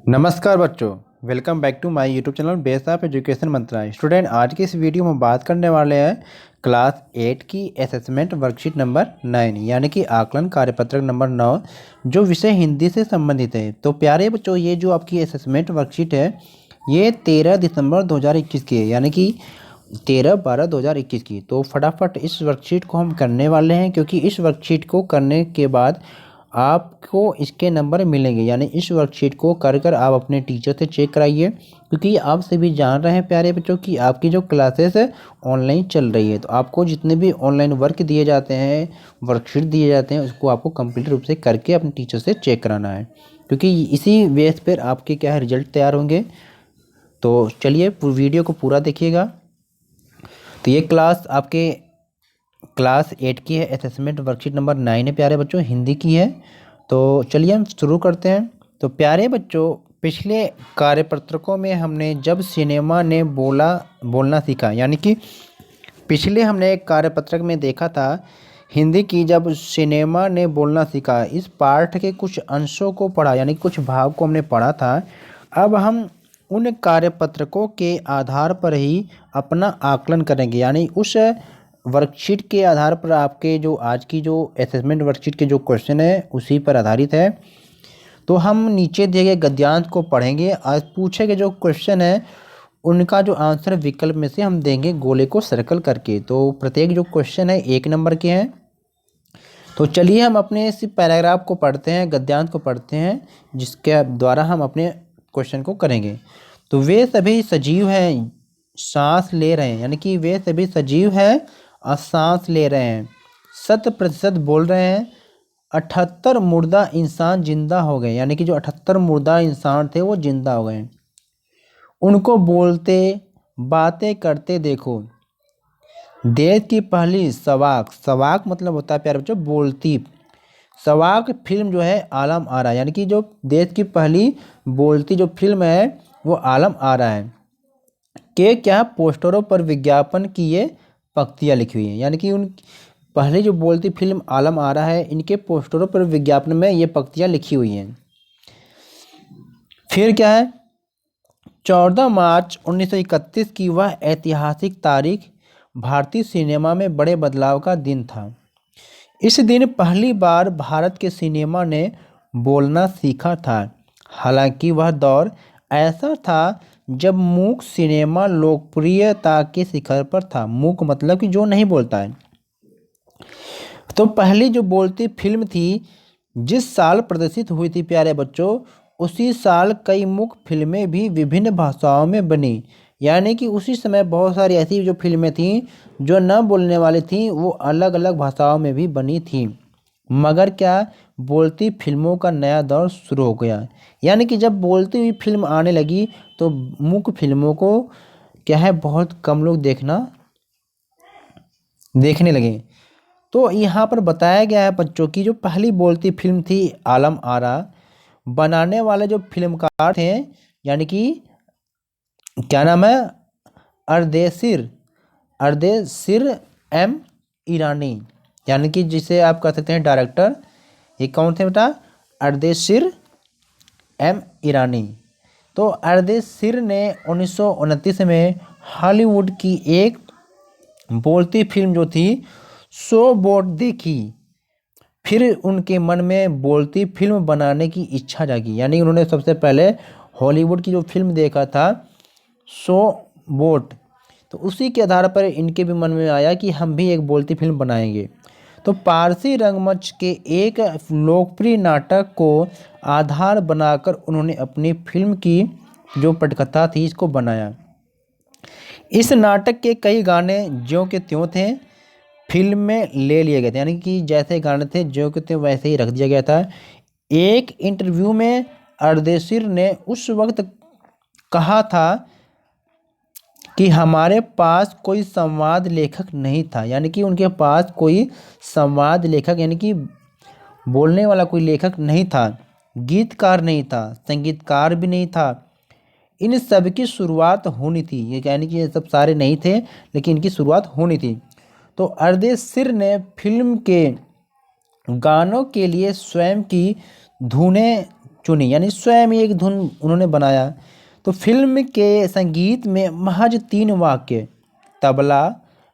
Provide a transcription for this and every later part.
नमस्कार बच्चों, welcome back to my YouTube channel base of education मंत्रालय। स्टूडेंट, आज की इस वीडियो में हम बात करने वाले हैं क्लास 8 की असेसमेंट वर्कशीट नंबर 9 यानी कि आकलन कार्यपत्रक नंबर 9 जो विषय हिंदी से संबंधित है। तो प्यारे बच्चों, ये जो आपकी असेसमेंट वर्कशीट है ये 13 दिसंबर 2021 की है, यानी कि 13/12/2021 की। तो फटाफट इस वर्कशीट को हम करने वाले हैं, क्योंकि इस वर्कशीट को करने के बाद आपको इसके नंबर मिलेंगे। यानी इस वर्कशीट को कर कर आप अपने टीचर से चेक कराइए, क्योंकि आप सभी जान रहे हैं प्यारे बच्चों की आपकी जो क्लासेस है ऑनलाइन चल रही है। तो आपको जितने भी ऑनलाइन वर्क दिए जाते हैं, वर्कशीट दिए जाते हैं, उसको आपको कंप्लीट रूप से करके अपने टीचर से चेक कराना है, क्योंकि इसी बेस पर आपके क्या है रिजल्ट तैयार होंगे। तो चलिए वीडियो को पूरा देखिएगा। तो ये क्लास आपके क्लास 8 की है, असेसमेंट वर्कशीट नंबर 9 है प्यारे बच्चों, हिंदी की है। तो चलिए हम शुरू करते हैं। तो प्यारे बच्चों, पिछले कार्यपत्रकों में हमने जब सिनेमा ने बोलना सीखा, यानी कि पिछले हमने एक कार्यपत्रक में देखा था हिंदी की, जब सिनेमा ने बोलना सीखा, इस पाठ के कुछ अंशों को पढ़ा, यानी कुछ भाग को हमने पढ़ा था। अब हम उन कार्यपत्रकों के आधार पर ही अपना आकलन करेंगे, यानी उस वर्कशीट के आधार पर आपके जो आज की जो असेसमेंट वर्कशीट के जो क्वेश्चन है उसी पर आधारित है। तो हम नीचे दिए गए गद्यांश को पढ़ेंगे। आज पूछे गए जो क्वेश्चन है उनका जो आंसर विकल्प में से हम देंगे गोले को सर्कल करके। तो प्रत्येक जो क्वेश्चन है 1 नंबर के हैं। तो चलिए हम अपने इस पैराग्राफ को पढ़ते हैं, गद्यांश को पढ़ते हैं, जिसके द्वारा हम अपने क्वेश्चन को करेंगे। तो वे सभी सजीव हैं, सांस ले रहे हैं, यानी कि वे सभी सजीव हैं और सांस ले रहे हैं, 100% बोल रहे हैं। 78 मुर्दा इंसान जिंदा हो गए, यानी कि जो 78 मुर्दा इंसान थे वो जिंदा हो गए। उनको बोलते बातें करते देखो। देश की पहली सवाक मतलब होता है प्यारे बच्चों बोलती। सवाक फिल्म जो है आलम आरा, यानी कि जो देश की पहली बोलती जो फिल्म है वो आलम आरा है के क्या पोस्टरों पर विज्ञापन की ये पंक्तियाँ लिखी हुई हैं, यानी कि उन पहले जो बोलती फिल्म आलम आरा है इनके पोस्टरों पर विज्ञापन में ये पंक्तियाँ लिखी हुई हैं। फिर क्या है, 14 मार्च 1931 की वह ऐतिहासिक तारीख भारतीय सिनेमा में बड़े बदलाव का दिन था। इस दिन पहली बार भारत के सिनेमा ने बोलना सीखा था। हालांकि वह दौर ऐसा था जब मूक सिनेमा लोकप्रियता के शिखर पर था। मूक मतलब कि जो नहीं बोलता है। तो पहली जो बोलती फिल्म थी जिस साल प्रदर्शित हुई थी प्यारे बच्चों, उसी साल कई मूक फिल्में भी विभिन्न भाषाओं में बनी। यानी कि उसी समय बहुत सारी ऐसी जो फिल्में थीं जो न बोलने वाली थीं वो अलग अलग भाषाओं में भी बनी थीं। मगर क्या, बोलती फिल्मों का नया दौर शुरू हो गया। यानी कि जब बोलती हुई फिल्म आने लगी तो मूक फिल्मों को क्या है बहुत कम लोग देखने लगे। तो यहाँ पर बताया गया है बच्चों की जो पहली बोलती फिल्म थी आलम आरा, बनाने वाले जो फिल्मकार थे, यानी कि क्या नाम है, अर्देशिर अर्देशिर एम ईरानी, यानी कि जिसे आप कह सकते हैं डायरेक्टर। ये कौन थे बेटा, अर्देशिर एम ईरानी। तो अर्देशिर ने 1929 में हॉलीवुड की एक बोलती फिल्म जो थी सो बोट देखी। फिर उनके मन में बोलती फिल्म बनाने की इच्छा जागी, यानी उन्होंने सबसे पहले हॉलीवुड की जो फिल्म देखा था सो बोट, तो उसी के आधार पर इनके भी मन में आया कि हम भी एक बोलती फिल्म बनाएंगे। तो पारसी रंगमंच के एक लोकप्रिय नाटक को आधार बनाकर उन्होंने अपनी फिल्म की जो पटकथा थी इसको बनाया। इस नाटक के कई गाने ज्यों के त्यों थे फिल्म में ले लिए गए थे, यानी कि जैसे गाने थे ज्यों के त्यों वैसे ही रख दिया गया था। एक इंटरव्यू में अर्देशिर ने उस वक्त कहा था कि हमारे पास कोई संवाद लेखक नहीं था, यानी कि उनके पास कोई संवाद लेखक यानी कि बोलने वाला कोई लेखक नहीं था, गीतकार नहीं था, संगीतकार भी नहीं था। इन सब की शुरुआत होनी थी, ये यानी कि ये सब सारे नहीं थे लेकिन इनकी शुरुआत होनी थी। तो अर्देशिर ने फिल्म के गानों के लिए स्वयं की धुनें चुनी, यानी स्वयं ही एक धुन उन्होंने बनाया। तो फिल्म के संगीत में महज 3 वाक्य तबला,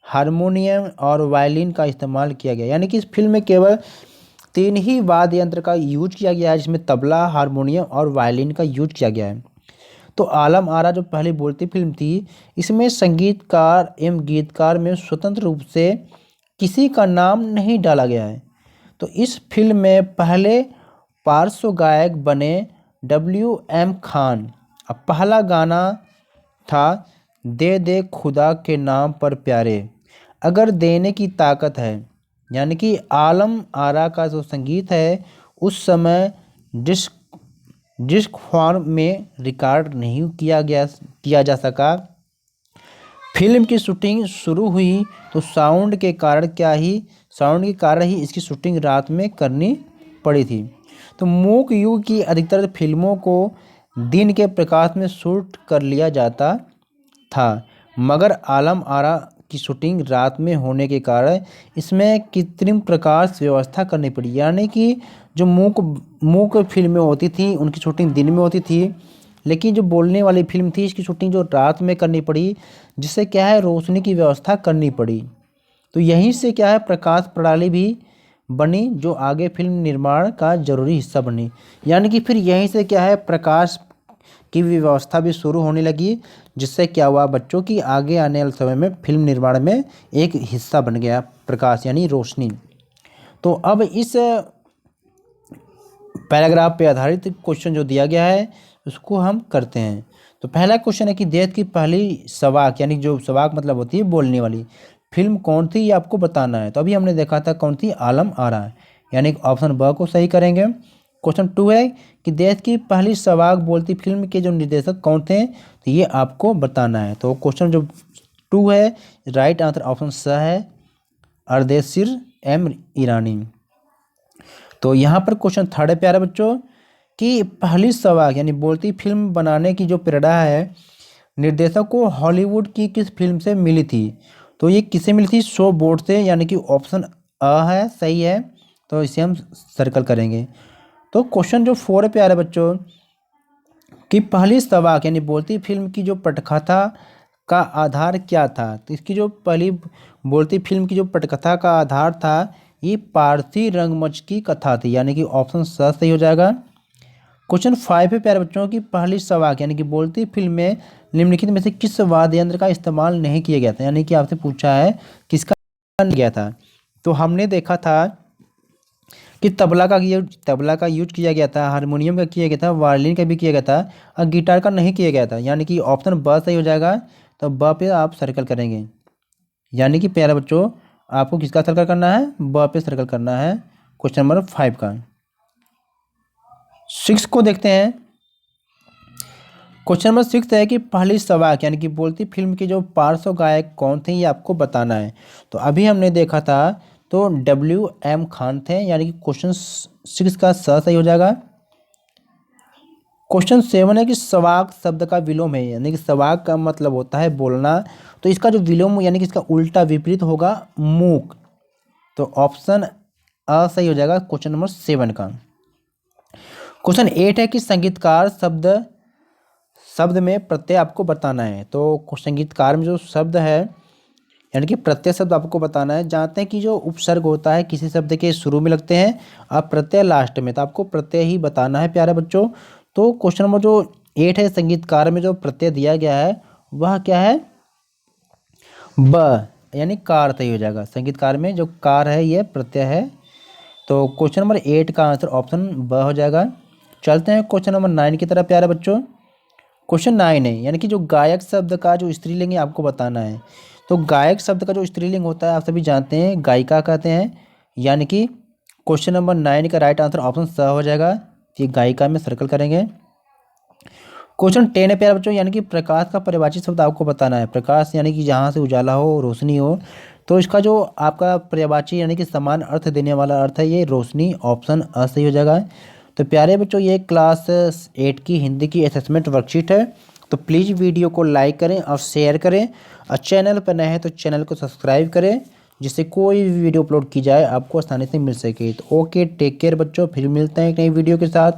हारमोनियम और वायलिन का इस्तेमाल किया गया, यानी कि इस फिल्म में केवल 3 ही वाद्य यंत्र का यूज किया गया है, जिसमें तबला, हारमोनियम और वायलिन का यूज किया गया है। तो आलम आरा जो पहली बोलती फिल्म थी, इसमें संगीतकार एवं गीतकार में स्वतंत्र रूप से किसी का नाम नहीं डाला गया है। तो इस फिल्म में पहले पार्श्व गायक बने W.M. खान। अब पहला गाना था दे दे खुदा के नाम पर प्यारे, अगर देने की ताकत है, यानी कि आलम आरा का जो संगीत है उस समय डिस्क फॉर्म में रिकॉर्ड नहीं किया जा सका। फिल्म की शूटिंग शुरू हुई तो साउंड के कारण ही इसकी शूटिंग रात में करनी पड़ी थी। तो मूक युग की अधिकतर फिल्मों को दिन के प्रकाश में शूट कर लिया जाता था, मगर आलम आरा की शूटिंग रात में होने के कारण इसमें कृत्रिम प्रकाश व्यवस्था करनी पड़ी, यानी कि जो मूक फिल्में होती थी उनकी शूटिंग दिन में होती थी, लेकिन जो बोलने वाली फिल्म थी इसकी शूटिंग जो रात में करनी पड़ी, जिससे क्या है रोशनी की व्यवस्था करनी पड़ी। तो यहीं से क्या है प्रकाश प्रणाली भी बनी, जो आगे फिल्म निर्माण का जरूरी हिस्सा बनी, यानी कि फिर यहीं से क्या है प्रकाश की व्यवस्था भी शुरू होने लगी, जिससे क्या हुआ बच्चों की आगे आने वाले समय में फिल्म निर्माण में एक हिस्सा बन गया प्रकाश यानी रोशनी। तो अब इस पैराग्राफ पे आधारित क्वेश्चन जो दिया गया है उसको हम करते हैं। तो पहला क्वेश्चन है कि देश की पहली सवाक, यानी जो सवाक मतलब होती है बोलने वाली, फिल्म कौन थी ये आपको बताना है। तो अभी हमने देखा था कौन थी, आलम आरा, यानी ऑप्शन ब को सही करेंगे। क्वेश्चन 2 है कि देश की पहली सवाक बोलती फिल्म के जो निर्देशक कौन थे, तो ये आपको बताना है। तो क्वेश्चन जो 2 है राइट आंसर ऑप्शन स है, अर्देशीर एम ईरानी। तो यहाँ पर क्वेश्चन 3 है प्यारे बच्चों कि पहली सवाक यानी बोलती फिल्म बनाने की जो प्रेरणा है निर्देशक को हॉलीवुड की किस फिल्म से मिली थी। तो ये किससे मिली थी, शो बोर्ड से, यानी कि ऑप्शन अ है सही है, तो इसे हम सर्कल करेंगे। तो क्वेश्चन जो 4 है प्यारे बच्चों कि पहली सवाक यानी बोलती फिल्म की जो पटकथा का आधार क्या था। तो इसकी जो पहली बोलती फिल्म की जो पटकथा का आधार था ये पारसी रंगमंच की कथा थी, यानी कि ऑप्शन स सही हो जाएगा। क्वेश्चन 5 है प्यारे बच्चों की पहली सवाक यानी कि बोलती फिल्म में निम्नलिखित में से किस वाद्य यंत्र का इस्तेमाल नहीं किया गया था, यानी कि आपसे पूछा है किसका गया था। तो हमने देखा था कि तबला का यूज किया गया था, हारमोनियम का किया गया था, वायलिन का भी किया गया था और गिटार का नहीं किया गया था, यानी कि ऑप्शन ब सही हो जाएगा। तो ब पे आप सर्कल करेंगे, यानी कि प्यारे बच्चों आपको किसका सर्कल करना है, ब पे सर्कल करना है क्वेश्चन नंबर 5 का। 6 को देखते हैं। क्वेश्चन नंबर 6 है कि पहली सवाक यानी कि बोलती फिल्म के जो पार्श्व गायक कौन थे ये आपको बताना है। तो अभी हमने देखा था तो W.M. खान थे, यानी कि क्वेश्चन 6 का सही हो जाएगा। क्वेश्चन 7 है कि सवाक शब्द का विलोम है, यानी कि सवाक का मतलब होता है बोलना, तो इसका जो विलोम यानी कि इसका उल्टा विपरीत होगा मूक। तो ऑप्शन अ सही हो जाएगा क्वेश्चन नंबर 7 का। क्वेश्चन 8 है कि संगीतकार शब्द में प्रत्यय आपको बताना है। तो संगीतकार में जो शब्द है यानी कि प्रत्यय शब्द आपको बताना है। जानते हैं कि जो उपसर्ग होता है किसी शब्द के शुरू में लगते हैं और प्रत्यय लास्ट में, तो आपको प्रत्यय ही बताना है प्यारे बच्चों। तो क्वेश्चन नंबर जो 8 है संगीतकार में जो प्रत्यय दिया गया है वह क्या है, ब, यानी कार सही हो जाएगा। संगीतकार में जो कार है यह प्रत्यय है। तो क्वेश्चन नंबर 8 का आंसर ऑप्शन ब हो जाएगा। चलते हैं क्वेश्चन नंबर 9 की तरफ प्यारे बच्चों। क्वेश्चन 9 है यानी कि जो गायक शब्द का जो स्त्रीलिंग है आपको बताना है। तो गायक शब्द का जो स्त्रीलिंग होता है आप सभी जानते हैं गायिका कहते हैं, यानी कि क्वेश्चन नंबर 9 का राइट आंसर ऑप्शन स हो जाएगा। ये गायिका में सर्कल करेंगे। क्वेश्चन 10 है प्यारे बच्चों, यानी कि प्रकाश का परिभाषित शब्द आपको बताना है। प्रकाश यानी कि जहाँ से उजाला हो, रोशनी हो, तो इसका जो आपका पर्यायवाची यानी कि समान अर्थ देने वाला अर्थ है ये रोशनी, ऑप्शन अ सही हो जाएगा। तो प्यारे बच्चों ये क्लास 8 की हिंदी की असेसमेंट वर्कशीट है। तो प्लीज़ वीडियो को लाइक करें और शेयर करें और चैनल पर नए हैं तो चैनल को सब्सक्राइब करें, जिससे कोई भी वीडियो अपलोड की जाए आपको आसानी से मिल सके। तो ओके, टेक केयर बच्चों, फिर मिलते हैं एक नई वीडियो के साथ।